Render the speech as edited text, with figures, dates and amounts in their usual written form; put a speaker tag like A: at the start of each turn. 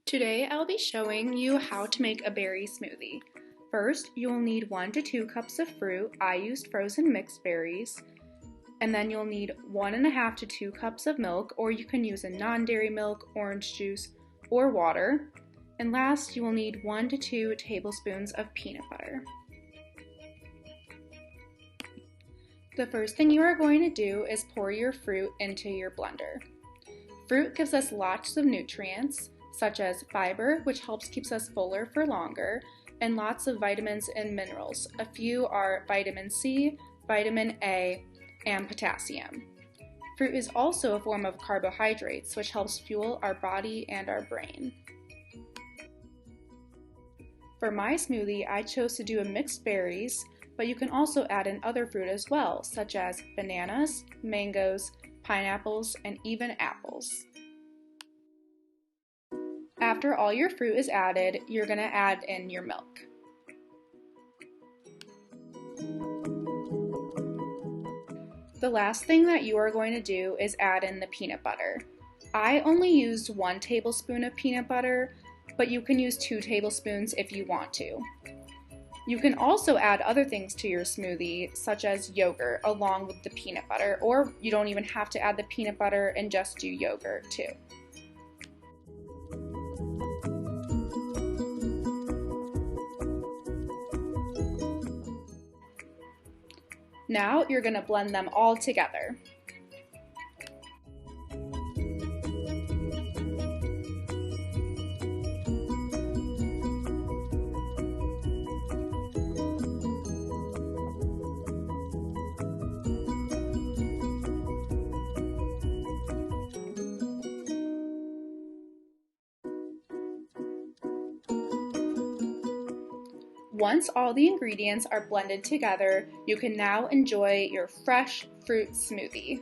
A: Today I'll be showing you how to make a berry smoothie. First, you'll need 1 to 2 cups of fruit. I used frozen mixed berries. And then you'll need 1.5 to 2 cups of milk, or you can use a non-dairy milk, orange juice, or water. And last, you will need 1 to 2 tablespoons of peanut butter. The first thing you are going to do is pour your fruit into your blender. Fruit gives us lots of nutrients, such as fiber, which helps keeps us fuller for longer, and lots of vitamins and minerals. A few are vitamin C, vitamin A, and potassium. Fruit is also a form of carbohydrates, which helps fuel our body and our brain. For my smoothie, I chose to do a mixed berries, but you can also add in other fruit as well, such as bananas, mangoes, pineapples, and even apples. After all your fruit is added, you're going to add in your milk. The last thing that you are going to do is add in the peanut butter. I only used 1 tablespoon of peanut butter, but you can use 2 tablespoons if you want to. You can also add other things to your smoothie, such as yogurt, along with the peanut butter, or you don't even have to add the peanut butter and just do yogurt too. Now you're going to blend them all together. Once all the ingredients are blended together, you can now enjoy your fresh fruit smoothie.